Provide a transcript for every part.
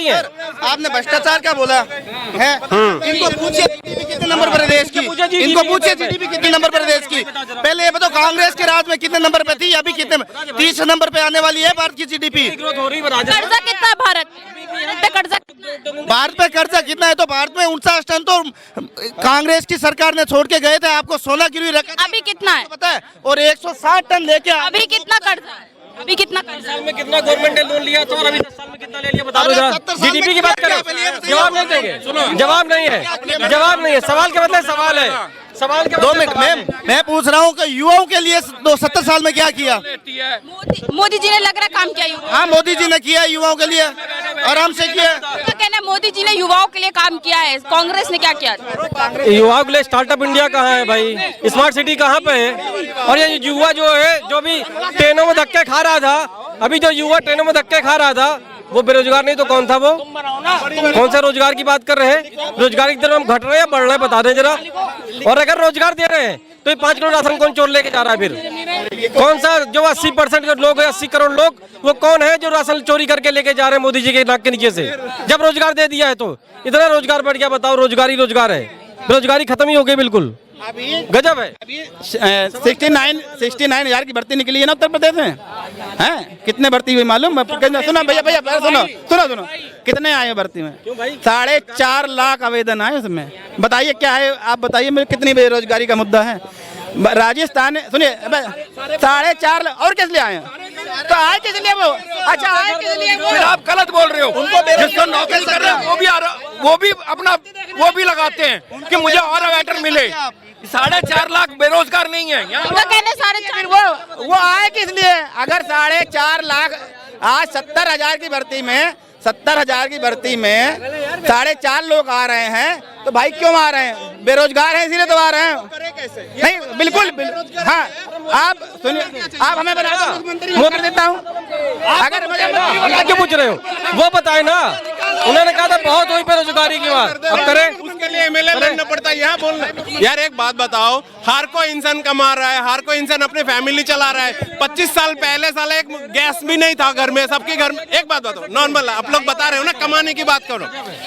थोड़ी है। आपने भ्रष्टाचार क्या बोला है? इनको पूछिए जीडीपी कितने नंबर पर है देश की, इनको पूछिए जीडीपी कितने नंबर पर है देश की। पहले ये बताओ कांग्रेस के राज में कितने नंबर पे थी, अभी कितने 30 नंबर पे आने वाली है भारत की जीडीपी। कर्जा कितना है भारत पे? भारत पे कर्जा कितना है? तो भारत में 49 टन तो कांग्रेस की सरकार ने छोड़ के गए थे, आपको सोना गिरवी रखा अभी कितना है? पता है? और 160 टन लेके अभी कितना कर्जा है? अभी कितना कर्जा है? में कितना गवर्नमेंट ने लोन लिया तो और अभी 10 साल में कितना ले लिया बता दो जरा। 70 साल में जीडीपी की बात करें, जवाब नहीं देंगे। सुनो, जवाब नहीं है, जवाब नहीं है, सवाल के बदले सवाल है, सवाल के 2 मिनट मैं पूछ रहा हूँ कि युवाओं के लिए 70 साल में क्या किया? मोदी जी ने लग रहा काम किया युवाओं हाँ, मोदी जी ने किया युवाओं के लिए, आराम से किया। का कहना है मोदी जी ने युवाओं के लिए काम किया है, कांग्रेस ने क्या किया? युवाओं के लिए स्टार्टअप इंडिया कहाँ है भाई, स्मार्ट सिटी कहाँ पे है? और ये युवा जो है, जो भी ट्रेनों में धक्के खा रहा था, अभी जो युवा ट्रेनों में धक्के खा रहा था वो बेरोजगार नहीं तो कौन था? वो कौन सा रोजगार की बात कर रहे हैं? रोजगार की तरफ हम घट रहे हैं बढ़ रहे हैं बता दें जरा। और अगर रोजगार दे रहे हैं तो ये 5 करोड़ राशन कौन चोर लेके जा रहा है? फिर कौन सा जो 80% जो लोग है, 80 करोड़ लोग, वो कौन है जो राशन चोरी करके लेके जा रहे हैं मोदी जी के नाक के नीचे से? जब रोजगार दे दिया है तो इतना रोजगार बढ़ गया, बताओ रोजगारी रोजगार है, बेरोजगारी खत्म ही हो गई बिल्कुल। गजब है। 69,000 की भर्ती निकली है ना उत्तर प्रदेश में, हैं? कितने भर्ती हुई मालूम? सुनो भैया सुनो कितने आए भर्ती में? 4.5 लाख आवेदन आए उसमें। बताइए क्या है, आप बताइए मुझे कितनी बेरोजगारी का मुद्दा है राजस्थान? सुनिए 4.5 लाख और किस लिए आए? तो आए किस लिए वो? अच्छा आए किस लिए वो? आप गलत बोल रहे हो। जिसको नौकरी कर रहे हैं वो भी अपना वो भी लगाते हैं कि मुझे और वेटर मिले। 4.5 लाख बेरोजगार नहीं है यहाँ। उनका कहना है 4.5 वो आए किस लिए? अगर 4.5 लाख आज 70,000 की भर्ती में 70,000 की भर्ती में 4.5 लोग आ रहे हैं तो भाई क्यों आ रहे हैं? बेरोजगार हैं इसीलिए तो आ रहे हैं। नहीं बिल्कुल हाँ, आप सुनिए, आप हमें बता दो, मैं कर देता हूँ। अगर मुझे क्यों पूछ रहे हो? वो बताए ना, उन्होंने कहा था बहुत हुई बेरोजगारी की बात, अब करें उसके लिए एमएलए लड़ना पड़ता है यहाँ बोलना। यार एक बात बताओ, हर कोई इंसान कमा रहा है, हर कोई इंसान अपने फैमिली चला रहा है। 25 साल पहले साला एक गैस भी नहीं था घर में, सबके घर में। एक बात बताओ, नॉर्मल आप लोग बता रहे हो ना, कमाने की बात करो,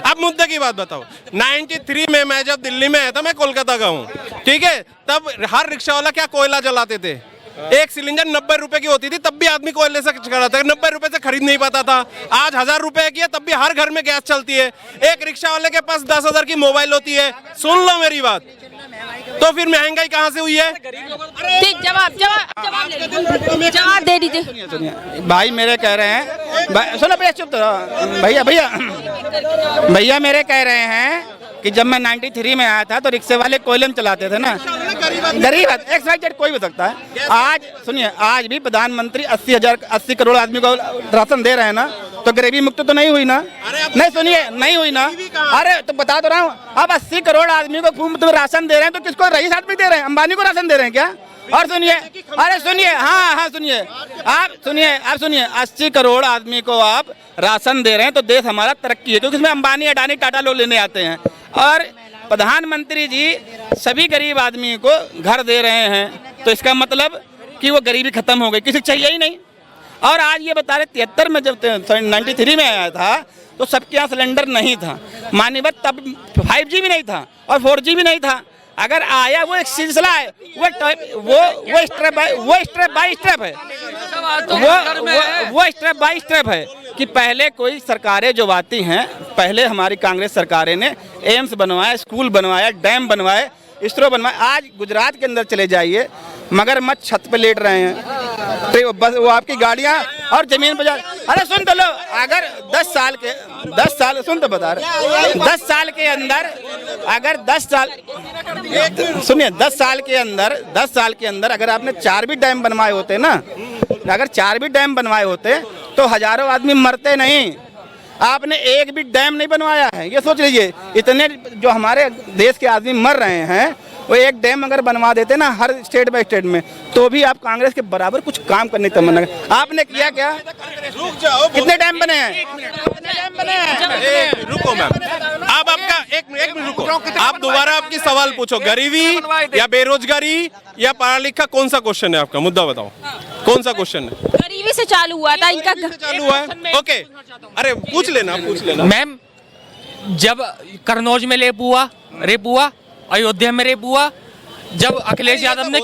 अब मुद्दे की बात बताओ। 93 में मैं जब दिल्ली में आया था, मैं कोलकाता का हूँ, ठीक है, तब हर रिक्शा वाला क्या कोयला जलाते थे। एक सिलेंडर 90 रुपए की होती थी, तब भी आदमी कोयले से चलाता था, 90 रुपए से खरीद नहीं पाता था। आज 1000 रुपए की है, तब भी हर घर में गैस चलती है। एक रिक्शा वाले के पास 10,000 की मोबाइल होती है। सुन लो मेरी बात, तो फिर महंगाई कहाँ से हुई है? ठीक, जवाब दे दीजिए। सुनिए भाई मेरे कह रहे हैं, सुनो भैया चुप तो भैया मेरे कह रहे हैं कि जब मैं 93 में आया था तो रिक्शे वाले कोयले में चलाते थे ना। गरीब एक्साइटेड कोई हो सकता है। आज सुनिए, आज भी प्रधानमंत्री 80 करोड़ आदमी को राशन दे रहे हैं ना, तो गरीबी मुक्त तो नहीं हुई ना? नहीं सुनिए, नहीं हुई ना? अरे तो बता तो रहा हूँ, अब 80 करोड़ आदमी को मुफ्त में राशन दे रहे हैं तो किसको? रईस आदमी दे रहे हैं, अंबानी को राशन दे रहे हैं क्या? और सुनिए, अरे सुनिए, हाँ सुनिए, आप सुनिए 80 करोड़ आदमी को आप राशन दे रहे हैं तो देश हमारा तरक्की है, क्योंकि इसमें अंबानी अडानी टाटा लोग लेने आते हैं। और प्रधानमंत्री जी सभी गरीब आदमी को घर दे रहे हैं, तो इसका मतलब कि वो गरीबी खत्म हो गई, किसी को चाहिए ही नहीं। और आज ये बता रहे 73 में जब 93 में आया था तो सबके यहाँ सिलेंडर नहीं था, मानिए तब 5G भी नहीं था और 4G भी नहीं था। अगर आया वो एक सिलसिला है, वो स्टेप बाय स्टेप है, वो स्टेप बाय स्टेप है कि पहले कोई सरकारें जो आती हैं, पहले हमारी कांग्रेस सरकारें ने एम्स बनवाया, स्कूल बनवाया, डैम बनवाए, इसरो बनवाए। आज गुजरात के अंदर चले जाइए, मगरमच्छ छत पे लेट रहे हैं, तो बस वो आपकी गाड़ियाँ और जमीन पर जा। अरे सुन तो लो, अगर 10 साल सुन तो बता रहे, 10 साल के अंदर अगर 10 साल सुनिए 10 साल के अंदर अगर आपने 4 भी डैम बनवाए होते ना, अगर 4 भी डैम बनवाए होते तो हजारों आदमी मरते नहीं। आपने एक भी डैम नहीं बनवाया है, ये सोच लीजिए। इतने जो हमारे देश के आदमी मर रहे हैं, वो एक डैम अगर बनवा देते ना हर स्टेट बाय स्टेट में, तो भी आप कांग्रेस के बराबर कुछ काम करने की तमन्ना। आपने किया क्या? कितने डैम बने हैं? रुको मैम, अब आपका एक मिनट रुको, आप दोबारा आपकी सवाल पूछो। गरीबी या बेरोजगारी या पढ़ा लिखा, कौन सा क्वेश्चन है आपका? मुद्दा बताओ, कौन सा क्वेश्चन है? टीवी से चालू हुआ था इनका। चालू हुआ है, ओके। अरे पूछ लेना मैम, जब कन्नौज में रेप हुआ, अयोध्या में रेप हुआ, जब अखिलेश यादव ने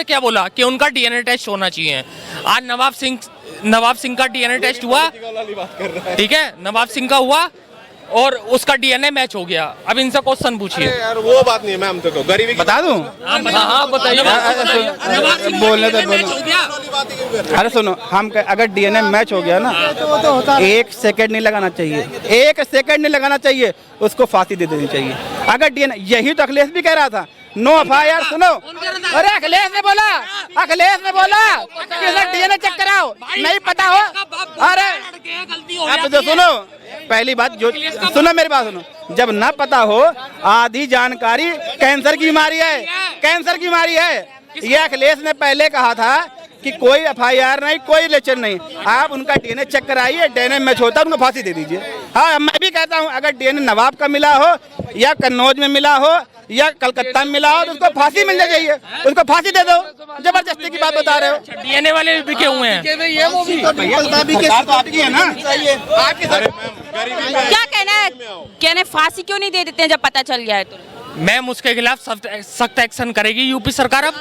क्या बोला कि उनका डीएनए टेस्ट होना चाहिए। आज नवाब सिंह का डीएनए टेस्ट हुआ, ठीक है, नवाब सिंह का हुआ और उसका डीएनए मैच हो गया। अब इनसे क्वेश्चन पूछिए। यार वो बात नहीं है मैम, तो गरीबी की बता दूं? हाँ बताइए। बोलने तो बोलो। अरे सुनो, हम अगर डीएनए मैच हो गया ना, 1 सेकंड नहीं लगाना चाहिए, 1 सेकंड नहीं लगाना चाहिए, उसको फांसी दे देनी चाहिए। अगर डीएनए, यही तो अखिलेश भी कह रहा था, नो एफआईआर। सुनो, अरे अखिलेश ने बोला कि डीएनए चेक कराओ, नहीं पता हो। अरे अब तो सुनो, पहली बात जो सुनो, मेरी बात सुनो, जब ना पता हो, आधी जानकारी कैंसर की बीमारी है। ये अखिलेश ने पहले कहा था कि कोई एफआईआर नहीं, कोई इलेक्शन नहीं, आप उनका डीएनए चेक कराइए, डीएनए मैच होता है उनको फांसी दे दीजिए। हाँ, मैं भी कहता हूँ, अगर डीएनए नवाब का मिला हो या कन्नौज में मिला हो या कलकत्ता में मिला हो तो उसको फांसी मिलनी चाहिए, उसको फांसी दे दो। जबरदस्ती की बात बता रहे हो। डीएनए वाले भी बिके हुए हैं। क्या कहना है, फांसी क्यों नहीं दे देते हैं जब पता चल गया है तो? मैम, उसके खिलाफ सख्त एक्शन करेगी यूपी सरकार। अब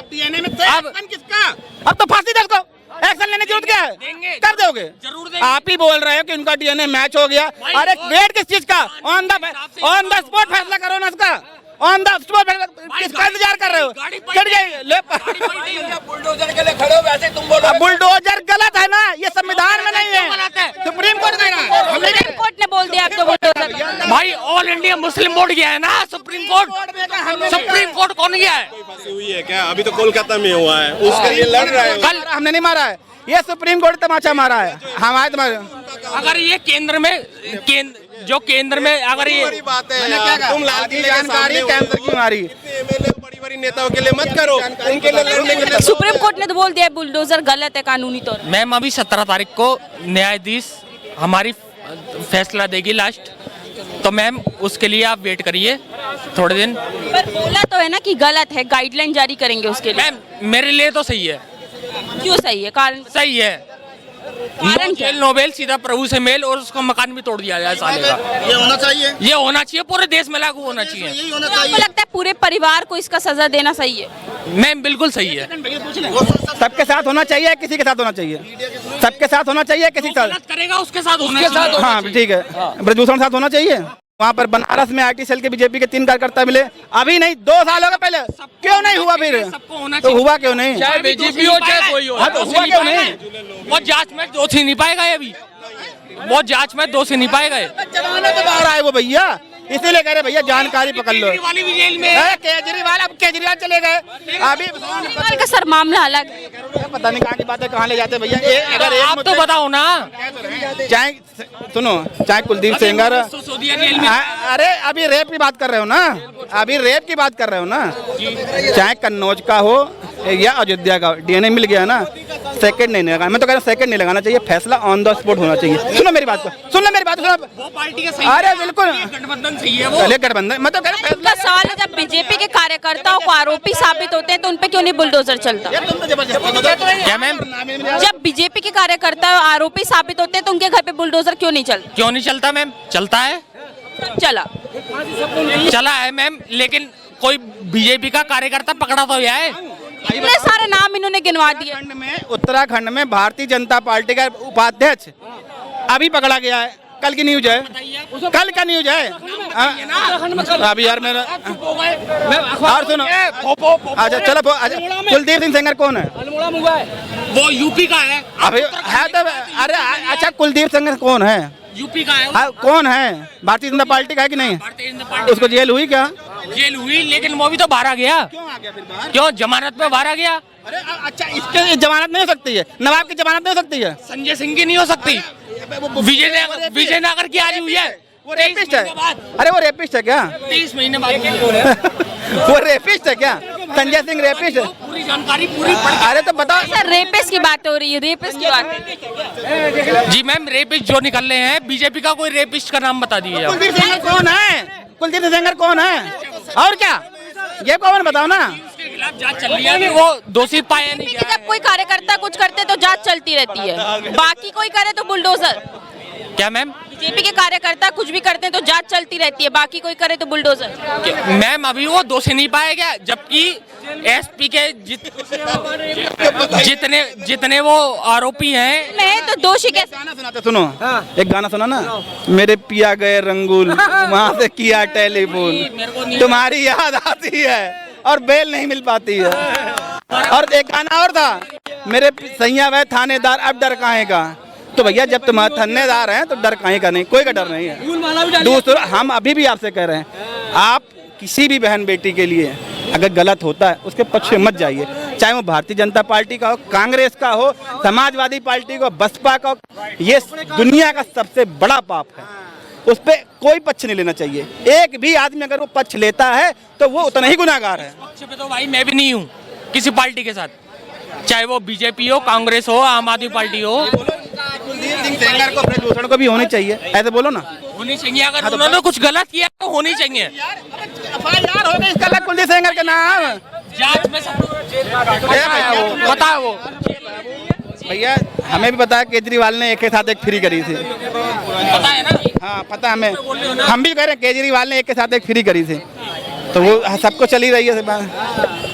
अब तो फांसी दे दो, एक्शन लेने की जरूरत क्या है? कर दोगे, जरूर आप ही बोल रहे हो कि उनका डीएनए मैच हो गया। अरे वेट किस चीज का? ऑन द स्पॉट फैसला करो ना उसका, ऑन द स्पॉट। किसका इंतजार कर रहे हो? चढ़ जाइए। बुलडोजर के लिए खड़े हो, वैसे तुम बोल रहे हो बुलडोजर गलत है ना, ये संविधान में नहीं है, सुप्रीम कोर्ट कह रहा है। सुप्रीम कोर्ट ने बोल दिया अब तो बुलडोजर। भाई, ऑल इंडिया मुस्लिम बोर्ड गया है ना, सुप्रीम कोर्ट कौन गया है? फांसी हुई है क्या? अभी तो कोलकाता में हुआ है, उसके लिए लड़ रहे हो। कल हमने नहीं मारा है, ये सुप्रीम कोर्ट तमाचा मारा है। हमारे तुम्हारे अगर ये केंद्र में अगर ये बात है यार, तुम लाल किले के सामने कैंसर की बीमारी एमएलए बड़ी नेताओं के लिए मत करो, उनके लिए लड़ने के लिए। सुप्रीम कोर्ट ने तो बोल दिया बुलडोजर गलत है कानूनी तौर। मैम, अभी 17 तारीख को न्यायाधीश हमारी फैसला देगी लास्ट, तो मैम उसके लिए आप वेट करिए थोड़े दिन। पर बोला तो है ना कि गलत है, गाइडलाइन जारी करेंगे उसके लिए। मैम, मेरे लिए तो सही है। क्यों सही है? कारण सही है। कारण क्या? नोबेल सीधा प्रभु से मेल और उसका मकान भी तोड़ दिया जाए साले का। ये होना चाहिए, पूरे देश में लागू होना चाहिए। यही होना आपको लगता है पूरे परिवार को इसका सजा देना सही है? मैम, बिल्कुल सही है। सबके साथ होना चाहिए, किसी के साथ होना चाहिए? सबके साथ होना चाहिए, किसी के साथ करेगा उसके साथ होना चाहिए। हाँ ठीक है, प्रदूषण साथ होना चाहिए। वहाँ पर बनारस में आईटी सेल के बीजेपी के 3 कार्यकर्ता मिले, अभी नहीं 2 साल हो गए पहले, क्यों नहीं हुआ? फिर तो हुआ क्यों नहीं? चाहे बीजेपी हो चाहे कोई हो, हाँ तो हुआ क्यों नहीं? वो जांच में दोषी नहीं पाए गए। अभी वो जांच में दोषी नहीं पाए गए। जमाने के बाहर आए वो भैया, इसीलिए कह रहे भैया जानकारी पकड़ लो। केजरीवाल, अब केजरीवाल चले गए, अभी केजरीवाल का सर मामला अलग है। पता नहीं कहाँ की बातें कहाँ ले जाते भैया। अगर आप तो बताओ ना, चाहे सुनो, चाहे कुलदीप सेंगर, अरे अभी रेप की बात कर रहे हो ना, अभी रेप की बात कर रहे हो ना, चाहे कन्नौज का हो या अयोध्या का, डीएनए मिल गया ना, सेकंड नहीं लगाना। मैं तो कह रहा हूँ सेकंड नहीं लगाना चाहिए, फैसला ऑन द स्पॉट होना चाहिए। सुनो मेरी बात को, सुन लो मेरी बात, सुनो। वो पार्टी के सही अरे बिल्कुल गठबंधन सही है वो। पहले गठबंधन, मैं तो कह रहा इनका सवाल है, जब बीजेपी के कार्यकर्ताओं को आरोपी साबित होते हैं तो उनपे क्यों नहीं बुलडोजर चलता? क्या मैम? जब बीजेपी के कार्यकर्ता आरोपी साबित होते हैं तो उनके घर पे बुलडोजर क्यों नहीं चलता? क्यों नहीं चलता मैम? चलता है, चला है मैम, लेकिन कोई बीजेपी का कार्यकर्ता पकड़ा तो गया है। इतने सारे नाम इन्होंने गिनवा दिए। उत्तराखंड में भारतीय जनता पार्टी का उपाध्यक्ष अभी पकड़ा गया है, कल की न्यूज है, कल का न्यूज है। अभी यार मेरा और सुनो, अच्छा चलो, कुलदीप सिंह सेंगर कौन है? वो यूपी का है। अभी है तो, अरे अच्छा कुलदीप सेंगर कौन है? यूपी का है। कौन है? भारतीय जनता पार्टी का है कि नहीं? उसको जेल हुई क्या? जेल हुई, लेकिन वो भी तो बाहर आ गया। क्यों आ गया फिर बाहर? क्यों जमानत में बाहर आ गया? अरे अच्छा, इसके जमानत नहीं हो सकती है, नवाब की जमानत नहीं हो सकती है, संजय सिंह की नहीं हो सकती, विजयनगर की आज हुई है। वो रेपिस्ट है। अरे वो रेपिस्ट है क्या? 23 महीने बाद वो रेपिस्ट है क्या? संजय सिंह रेपिस्ट है? पूरी जानकारी पूरी। अरे तो बताओ सर, रेपिस्ट की बात हो रही है, रेपिस्ट की बात। जी मैम, रेपिस्ट जो निकल रहे हैं, बीजेपी का कोई रेपिस्ट का नाम बता दीजिए। कुलदीप सेंगर कौन है? कुलदीप सेंगर कौन है? और क्या? ये कौन बताओ ना। खिलाफ जांच चल रही है, वो दोषी पाया नहीं कि गया जब कोई कार्यकर्ता कुछ करते तो जांच चलती रहती है, बाकी कोई करे तो बुलडोजर। है। क्या मैम? बीजेपी के कार्यकर्ता कुछ भी करते हैं तो जांच चलती रहती है, बाकी कोई करे तो बुलडोजर। मैम अभी वो दोषी नहीं पाया गया, जबकि एसपी के जितने वो आरोपी हैं। मैं तो दोषी कैसे? गाना सुनाते सुनो, एक गाना सुना ना, मेरे पिया गए रंगूल वहाँ से किया टेलीफोन, तुम्हारी याद आती है और बेल नहीं मिल पाती है। और एक गाना और था, मेरे सैया वह थानेदार अब डर काहे का। तो भैया जब तुम थानेदार हैं तो डर काहे का नहीं, कोई का डर नहीं है। दूसरा हम अभी भी आपसे कह रहे हैं, आप किसी भी बहन बेटी के लिए अगर गलत होता है उसके पक्ष में मत जाइए, चाहे वो भारतीय जनता पार्टी का हो, कांग्रेस का हो, समाजवादी पार्टी का, बसपा का। ये दुनिया का सबसे बड़ा पाप है, उस पर कोई पक्ष नहीं लेना चाहिए। एक भी आदमी अगर वो पक्ष लेता है तो वो उतना ही गुनाहगार है। पक्ष पे तो भाई मैं भी नहीं हूँ किसी पार्टी के साथ, चाहे वो बीजेपी हो, कांग्रेस हो, आम आदमी पार्टी हो। कुलदीप सिंह सेंगर को ब्रजभूषण को भी होनी चाहिए, ऐसे बोलो ना। होनी चाहिए, अगर उन्होंने कुछ गलत किया तो होनी चाहिए। एफआईआर हो गई इसका कुलदीप सेंगर के नाम, जांच में सब पता है वो। भैया हमें भी पता है केजरीवाल ने एक के साथ एक फ्री करी थी, पता है ना? हाँ पता हमें, हम भी कह रहे हैं केजरीवाल ने एक के साथ एक फ्री करी थी, तो वो सबको चली रही है।